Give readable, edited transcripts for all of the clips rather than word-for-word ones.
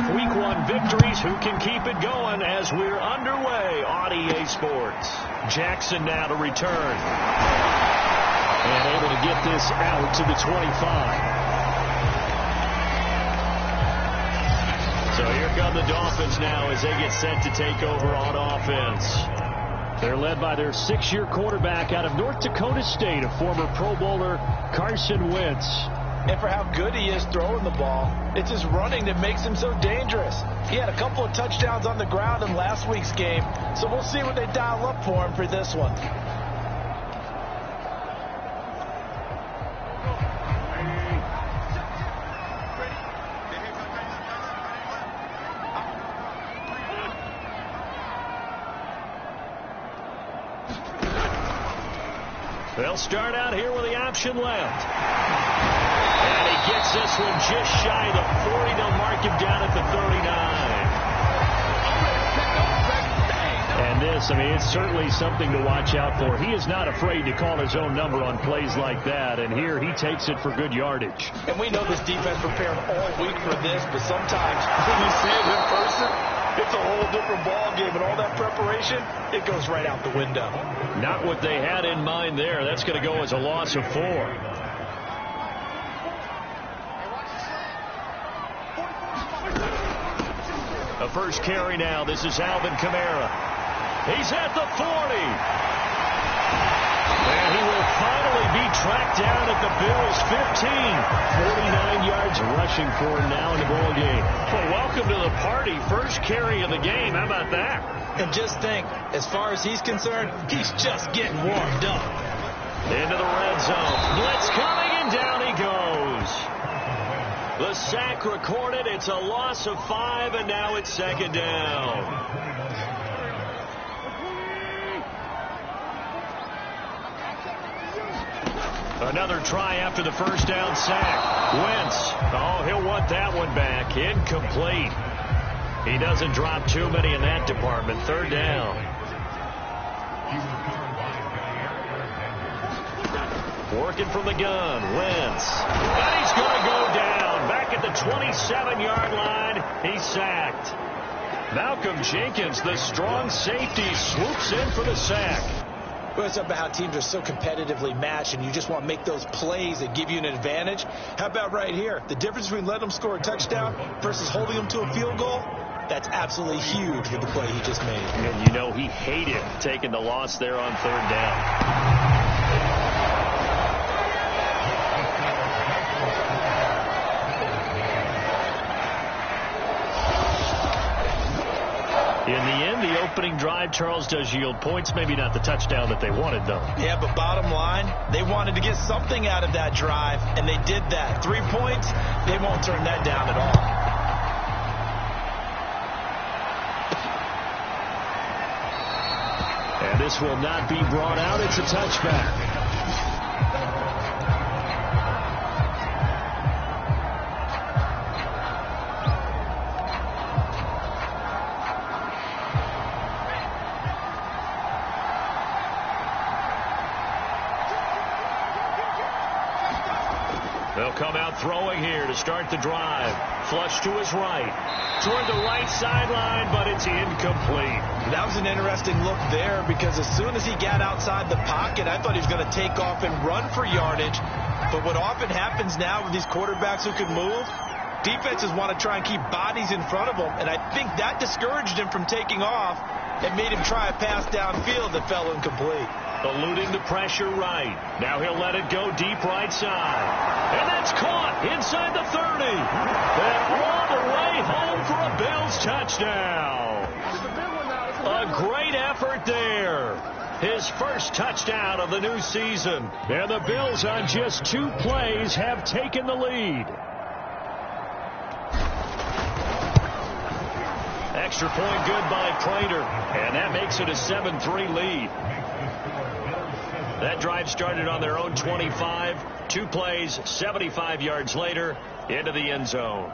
off Week 1 victories. Who can keep it going as we're underway on EA Sports? Jackson now to return. And able to get this out to the 25. So here come the Dolphins now as they get set to take over on offense. They're led by their 6-year quarterback out of North Dakota State, a former Pro Bowler, Carson Wentz. And for how good he is throwing the ball, it's his running that makes him so dangerous. He had a couple of touchdowns on the ground in last week's game, so we'll see what they dial up for him for this one. They'll start out here with the option left. And he gets this one just shy of the 40. They'll mark him down at the 39. And this, I mean, it's certainly something to watch out for. He is not afraid to call his own number on plays like that. And here he takes it for good yardage. And we know this defense prepared all week for this, but sometimes when you see it in person, it's a whole different ball game, and all that preparation, it goes right out the window. Not what they had in mind there. That's going to go as a loss of 4. A first carry now. This is Alvin Kamara. He's at the 40. And he will finally be tracked down at the Bills' 15. 49 yards rushing for him now in the ball game. Well, welcome to the party. First carry of the game. How about that? And just think, as far as he's concerned, he's just getting warmed up. Into the red zone. Blitz coming, and down he goes. The sack recorded. It's a loss of 5, and now it's second down. Another try after the first down sack. Wentz. Oh, he'll want that one back. Incomplete. He doesn't drop too many in that department. Third down. Working from the gun. Wentz. And he's going to go down. Back at the 27-yard line. He's sacked. Malcolm Jenkins, the strong safety, swoops in for the sack. Well, it's about how teams are so competitively matched, and you just want to make those plays that give you an advantage. How about right here? The difference between letting them score a touchdown versus holding them to a field goal, that's absolutely huge with the play he just made. And you know he hated taking the loss there on third down. In the end, the opening drive, Charles, does yield points. Maybe not the touchdown that they wanted, though. Yeah, but bottom line, they wanted to get something out of that drive, and they did that. 3 points, they won't turn that down at all. And this will not be brought out. It's a touchback. They'll come out throwing here to start the drive. Flush to his right. Toward the right sideline, but it's incomplete. That was an interesting look there because as soon as he got outside the pocket, I thought he was going to take off and run for yardage. But what often happens now with these quarterbacks who can move, defenses want to try and keep bodies in front of them. And I think that discouraged him from taking off and made him try a pass downfield that fell incomplete. Eluding the pressure right. Now he'll let it go deep right side. And that's caught inside the 30. And all the way home for a Bills touchdown. A great effort there. His first touchdown of the new season. And the Bills on just 2 plays have taken the lead. Extra point good by Prater. And that makes it a 7-3 lead. That drive started on their own 25. 2 plays, 75 yards later, into the end zone.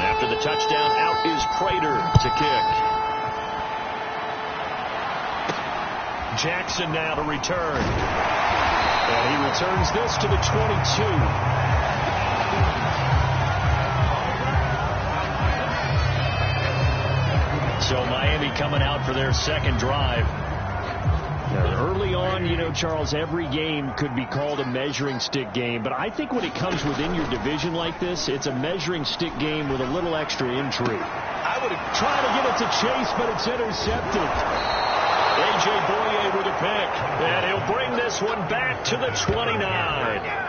After the touchdown, out is Prater to kick. Jackson now to return. And he returns this to the 22. So Miami coming out for their second drive. Now, early on, you know, Charles, every game could be called a measuring stick game. But I think when it comes within your division like this, it's a measuring stick game with a little extra intrigue. I would have tried to get it to Chase, but it's intercepted. A.J. Boye with a pick. And he'll bring this one back to the 29.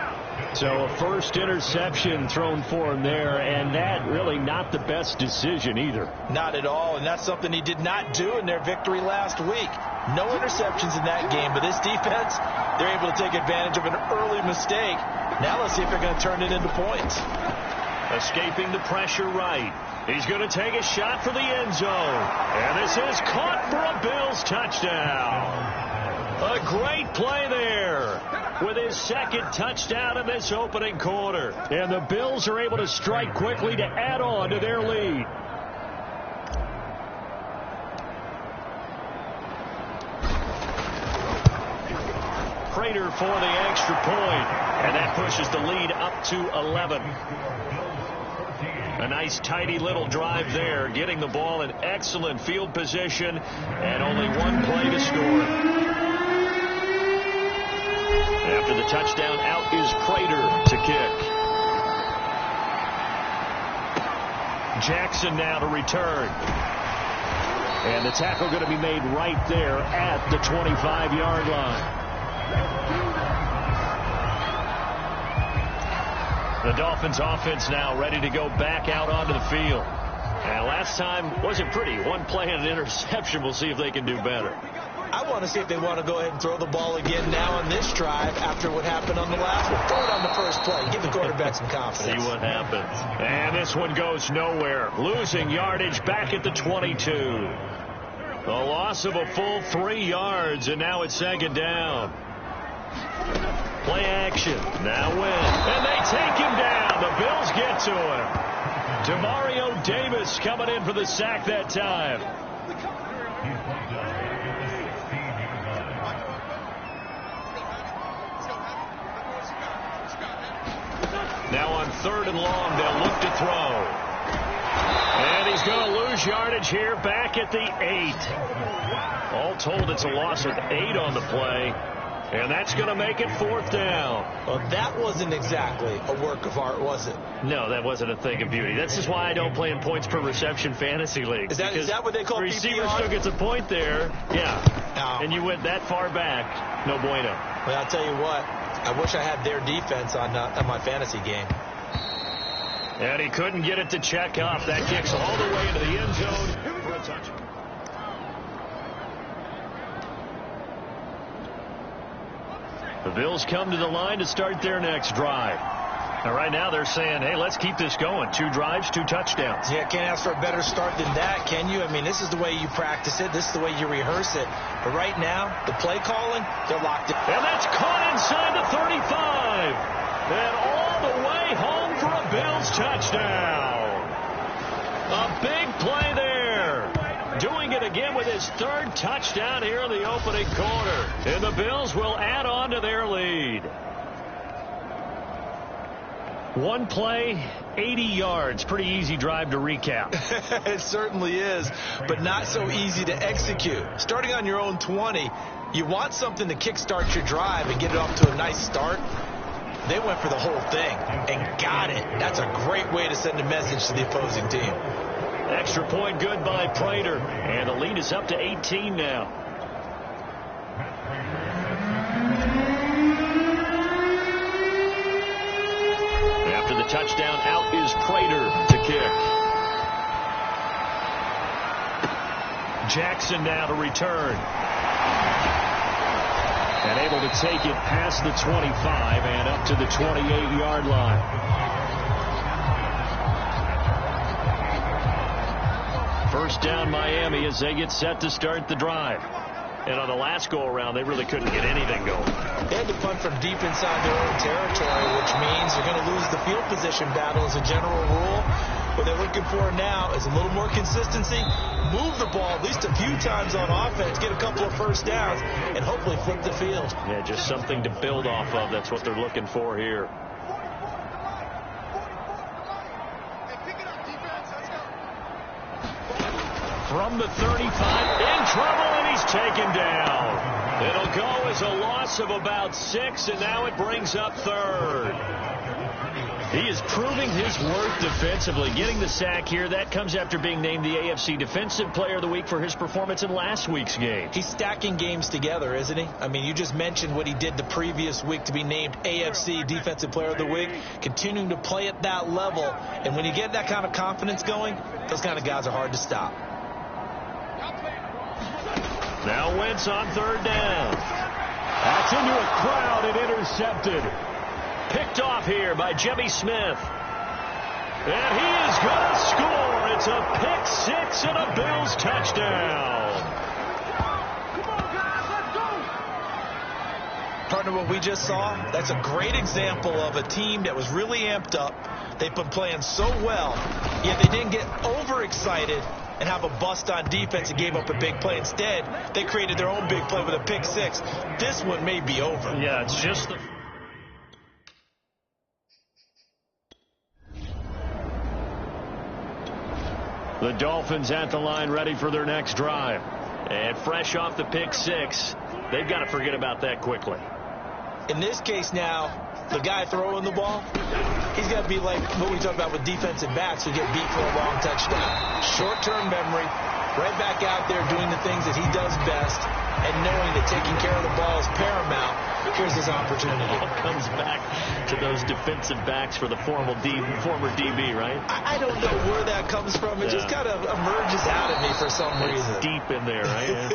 So a first interception thrown for him there, and that really not the best decision either. Not at all, and that's something he did not do in their victory last week. No interceptions in that game, but this defense, they're able to take advantage of an early mistake. Now let's see if they're going to turn it into points. Escaping the pressure right. He's going to take a shot for the end zone. And this is caught for a Bills touchdown. A great play there with his second touchdown in this opening quarter. And the Bills are able to strike quickly to add on to their lead. Prater for the extra point. And that pushes the lead up to 11. A nice tidy little drive there, getting the ball in excellent field position, and only one play to score. After the touchdown, out is Prater to kick. Jackson now to return. And the tackle going to be made right there at the 25-yard line. The Dolphins offense now ready to go back out onto the field. And last time wasn't pretty. One play and an interception. We'll see if they can do better. I want to see if they want to go ahead and throw the ball again now on this drive after what happened on the last one. Throw it on the first play. Give the quarterback some confidence. See what happens. And this one goes nowhere. Losing yardage back at the 22. The loss of a full 3 yards, and now it's second down. Play action. Now win. And they take him down. The Bills get to him. Demario Davis coming in for the sack that time. Now on 3rd and long, they'll look to throw. And he's going to lose yardage here back at the 8. All told, it's a loss of 8 on the play. And that's going to make it 4th down. Well, that wasn't exactly a work of art, was it? No, that wasn't a thing of beauty. That's just why I don't play in points per reception fantasy leagues. Is that what they call PPR? The receiver still gets a point there. Yeah. No. And you went that far back. No bueno. Well, I'll tell you what. I wish I had their defense on my fantasy game. And he couldn't get it to check up. That kicks all the way into the end zone for a touchdown. The Bills come to the line to start their next drive. And right now they're saying, hey, let's keep this going. 2 drives, 2 touchdowns. Yeah, can't ask for a better start than that, can you? I mean, this is the way you practice it. This is the way you rehearse it. But right now, the play calling, they're locked in. And that's caught inside the 35. And all the way home for a Bills touchdown. A big play there. Doing it again with his 3rd touchdown here in the opening quarter. And the Bills will add on to their lead. One play, 80 yards. Pretty easy drive to recap. It certainly is, but not so easy to execute. Starting on your own 20, you want something to kickstart your drive and get it off to a nice start. They went for the whole thing and got it. That's a great way to send a message to the opposing team. Extra point good by Prater. And the lead is up to 18 now. After the touchdown, out is Prater to kick. Jackson now to return. And able to take it past the 25 and up to the 28-yard line. First down Miami as they get set to start the drive. And on the last go-around, they really couldn't get anything going. They had to punt from deep inside their own territory, which means they're going to lose the field position battle as a general rule. What they're looking for now is a little more consistency, move the ball at least a few times on offense, get a couple of first downs, and hopefully flip the field. Yeah, just something to build off of. That's what they're looking for here. From the 35, in trouble, and he's taken down. It'll go as a loss of about 6, and now it brings up third. He is proving his worth defensively, getting the sack here. That comes after being named the AFC Defensive Player of the Week for his performance in last week's game. He's stacking games together, isn't he? I mean, you just mentioned what he did the previous week to be named AFC Defensive Player of the Week, continuing to play at that level. And when you get that kind of confidence going, those kind of guys are hard to stop. Now Wentz on third down. That's into a crowd and intercepted. Picked off here by Jimmy Smith. And he is going to score. It's a pick six and a Bills touchdown. Partner, what we just saw, that's a great example of a team that was really amped up. They've been playing so well, yet they didn't get overexcited and have a bust on defense and gave up a big play. Instead, they created their own big play with a pick six. This one may be over. Yeah, it's just the Dolphins at the line, ready for their next drive. And fresh off the pick six, they've got to forget about that quickly. In this case now, the guy throwing the ball, he's got to be like what we talk about with defensive backs who get beat for a long touchdown. Short-term memory, right back out there doing the things that he does best, and knowing that taking care of the ball is paramount. Here's his opportunity. It all comes back to those defensive backs for the former DB, right? I don't know where that comes from. It just kind of emerges out of me for some reason. Deep in there, right?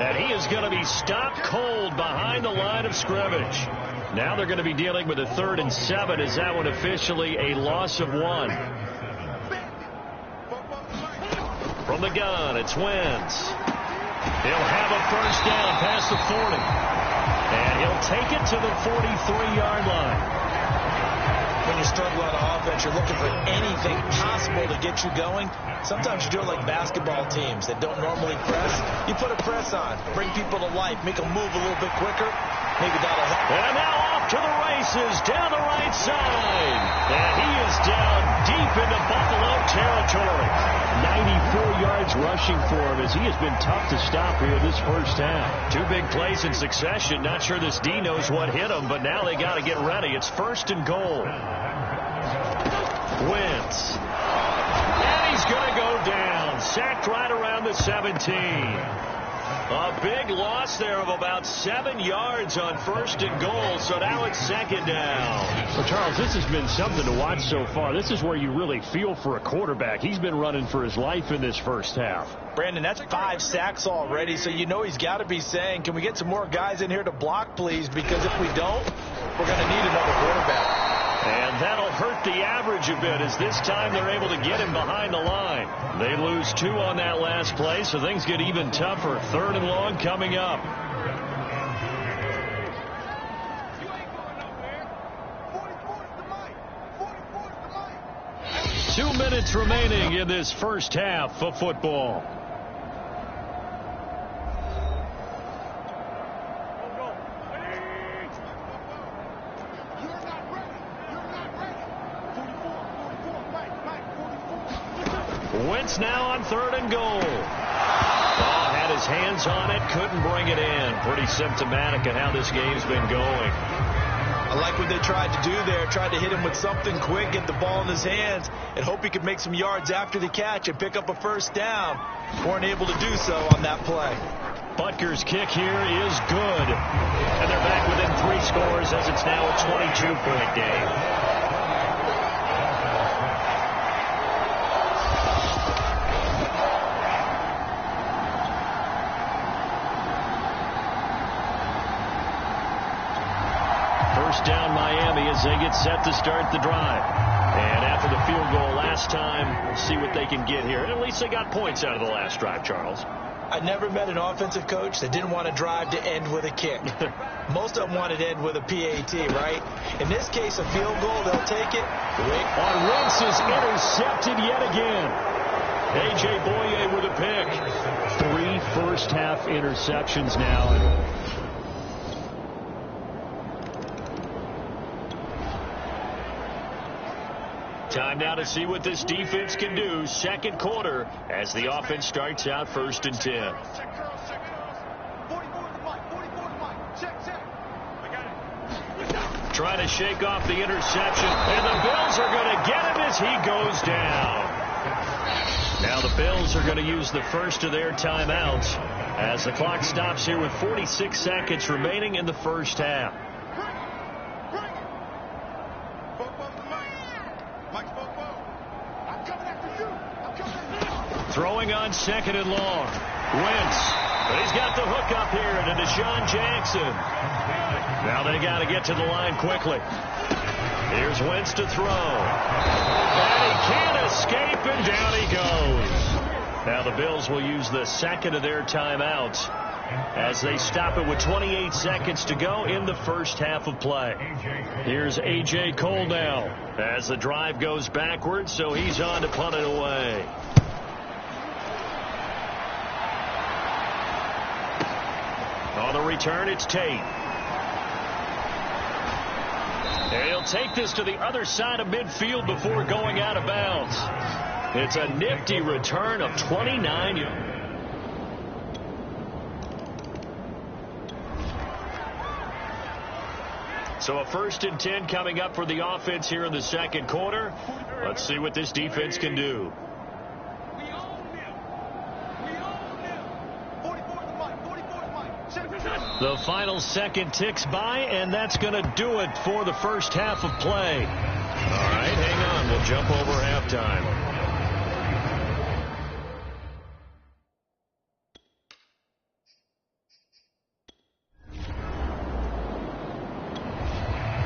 And he is going to be stopped cold behind the line of scrimmage. Now they're going to be dealing with a 3rd and 7. Is that one officially a loss of 1? From the gun, it's Wentz. He'll have a first down past the 40. And he'll take it to the 43-yard line. When you struggle on offense, you're looking for anything possible to get you going. Sometimes you do it like basketball teams that don't normally press. You put a press on, bring people to life, make them move a little bit quicker. Maybe that'll help. And now off to the races down the right side. And he is down deep into Buffalo territory. 94 yards rushing for him as he has been tough to stop here this first half. 2 big plays in succession. Not sure this D knows what hit him, but now they got to get ready. It's 1st and goal. Wentz. And he's going to go down. Sacked right around the 17. A big loss there of about 7 yards on 1st and goal, so now it's 2nd down. Well, Charles, this has been something to watch so far. This is where you really feel for a quarterback. He's been running for his life in this first half. Brandon, that's 5 sacks already, so you know he's got to be saying, can we get some more guys in here to block, please? Because if we don't, we're going to need another quarterback. And that'll hurt the average a bit as this time they're able to get him behind the line. They lose 2 on that last play, so things get even tougher. 3rd and long coming up. Two minutes remaining in this first half of football. Wentz now on 3rd and goal. Had his hands on it, couldn't bring it in. Pretty symptomatic of how this game's been going. I like what they tried to do there. Tried to hit him with something quick, get the ball in his hands, and hope he could make some yards after the catch and pick up a first down. Weren't able to do so on that play. Butker's kick here is good. And they're back within 3 scores as it's now a 22-point game. Down Miami as they get set to start the drive. And after the field goal last time, we'll see what they can get here. And at least they got points out of the last drive, Charles. I never met an offensive coach that didn't want to drive to end with a kick. Most of them wanted to end with a PAT, right? In this case, a field goal, they'll take it. On Wentz is intercepted yet again. A.J. Boye with a pick. 3 first-half interceptions now. Time now to see what this defense can do. Second quarter as the offense starts out 1st and 10. Trying to shake off the interception, and the Bills are going to get him as he goes down. Now the Bills are going to use the first of their timeouts as the clock stops here with 46 seconds remaining in the first half. Throwing on 2nd and long. Wentz. But he's got the hook up here to Deshaun Jackson. Now they got to get to the line quickly. Here's Wentz to throw. And he can't escape, and down he goes. Now the Bills will use the second of their timeouts as they stop it with 28 seconds to go in the first half of play. Here's A.J. Cole now as the drive goes backwards, so he's on to punt it away. On the return, it's Tate. He'll take this to the other side of midfield before going out of bounds. It's a nifty return of 29 yards. So a 1st and 10 coming up for the offense here in the second quarter. Let's see what this defense can do. The final second ticks by, and that's going to do it for the first half of play. All right, hang on. We'll jump over halftime.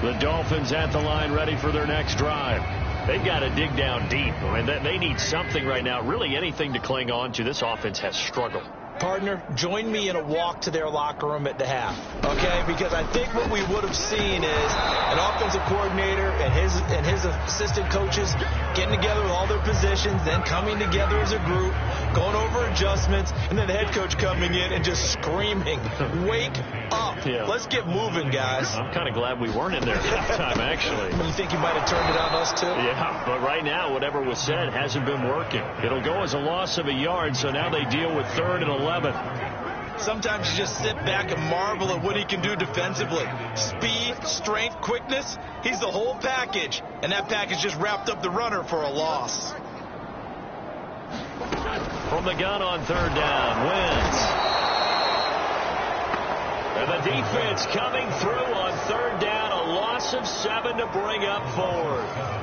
The Dolphins at the line ready for their next drive. They've got to dig down deep. I mean, they need something right now, really anything to cling on to. This offense has struggled. Partner, join me in a walk to their locker room at the half, okay? Because I think what we would have seen is an offensive coordinator and his assistant coaches getting together with all their positions, then coming together as a group, going over adjustments, and then the head coach coming in and just screaming, "Wake up. Yeah. Let's get moving, guys." I'm kind of glad we weren't in there at that time, actually. You think you might have turned it on us, too? Yeah, but right now, whatever was said hasn't been working. It'll go as a loss of a yard, so now they deal with 3rd and 11. Sometimes you just sit back and marvel at what he can do defensively. Speed, strength, quickness, he's the whole package. And that package just wrapped up the runner for a loss. From the gun on 3rd down, Wentz. And the defense coming through on 3rd down, a loss of 7 to bring up 4th.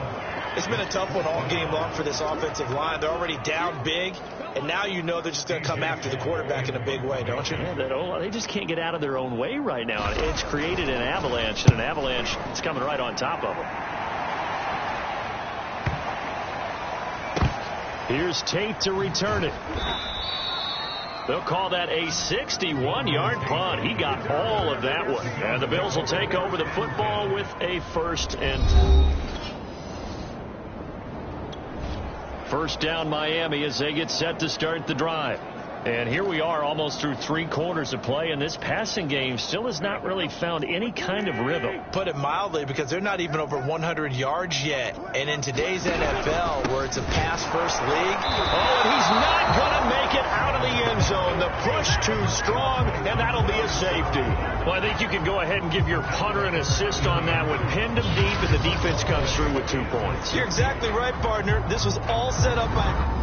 It's been a tough one all game long for this offensive line. They're already down big, and now you know they're just going to come after the quarterback in a big way, don't you? Yeah, they just can't get out of their own way right now. It's created an avalanche, and an avalanche is coming right on top of them. Here's Tate to return it. They'll call that a 61-yard punt. He got all of that one. And the Bills will take over the football with a 1st and 1st down Miami as they get set to start the drive. And here we are almost through 3 quarters of play, and this passing game still has not really found any kind of rhythm. Put it mildly, because they're not even over 100 yards yet. And in today's NFL, where it's a pass-first league. Oh, and he's not going to make it out of the end zone. The push too strong, and that'll be a safety. Well, I think you can go ahead and give your punter an assist on that one. Pinned him deep, and the defense comes through with 2 points. You're exactly right, partner. This was all set up by...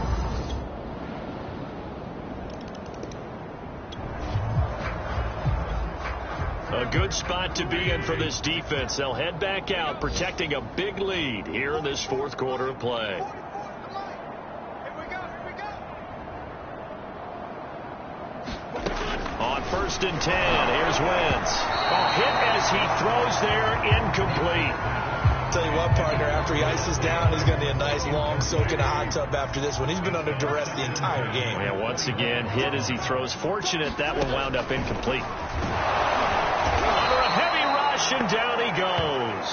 A good spot to be in for this defense. They'll head back out, protecting a big lead here in this 4th quarter of play. On 1st and 10, here's Wentz. A hit as he throws there, incomplete. Tell you what, partner, after he ices down, he's going to need a nice long soak in a hot tub after this one. He's been under duress the entire game. Yeah, once again, hit as he throws. Fortunate that one wound up incomplete. Under a heavy rush, and down he goes.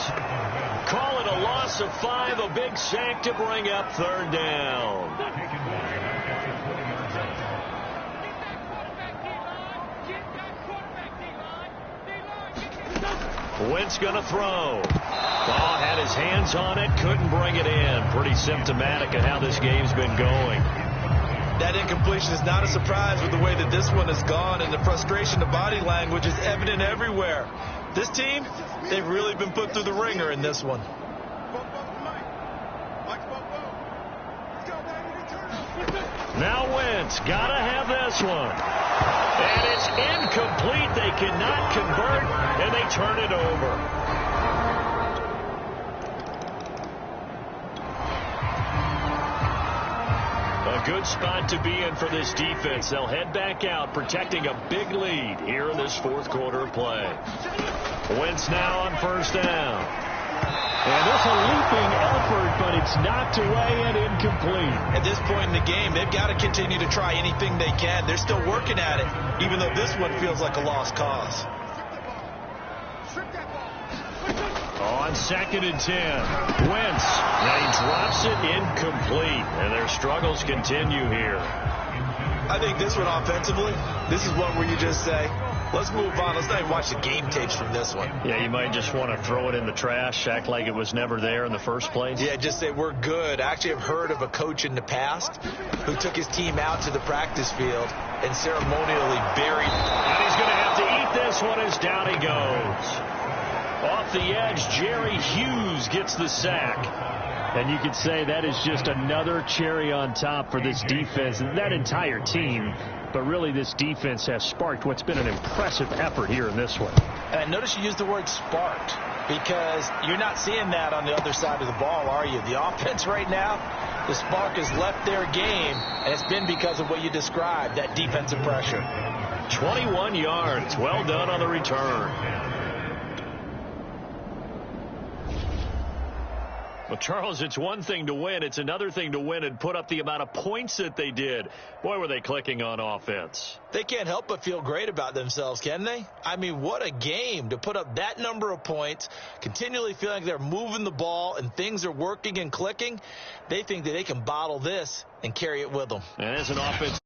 Call it a loss of 5, a big sack to bring up third down. Wentz going to throw. Ball had his hands on it, couldn't bring it in. Pretty symptomatic of how this game's been going. That incompletion is not a surprise with the way that this one has gone, and the frustration, the body language is evident everywhere. This team, they've really been put through the ringer in this one. Now Wentz, gotta have this one. And it's incomplete. They cannot convert, and they turn it over. A good spot to be in for this defense. They'll head back out, protecting a big lead here in this fourth quarter of play. Wentz now on first down. And there's a leaping effort, but it's knocked away and incomplete. At this point in the game, they've got to continue to try anything they can. They're still working at it, even though this one feels like a lost cause. On 2nd and 10, Wentz. Now he drops it incomplete, and their struggles continue here. I think this one offensively, this is one where you just say, let's move on. Let's not even watch the game tapes from this one. Yeah, you might just want to throw it in the trash, act like it was never there in the first place. Yeah, just say we're good. I actually have heard of a coach in the past who took his team out to the practice field and ceremonially buried. And he's going to have to eat this one as down he goes. Off the edge, Jerry Hughes gets the sack. And you could say that is just another cherry on top for this defense and that entire team. But really, this defense has sparked what's been an impressive effort here in this one. And I notice you use the word sparked because you're not seeing that on the other side of the ball, are you? The offense right now, the spark has left their game, and it's been because of what you described, that defensive pressure. 21 yards. Well done on the return. Well, Charles, it's one thing to win. It's another thing to win and put up the amount of points that they did. Boy, were they clicking on offense. They can't help but feel great about themselves, can they? I mean, what a game to put up that number of points, continually feeling like they're moving the ball and things are working and clicking. They think that they can bottle this and carry it with them. And as an offense.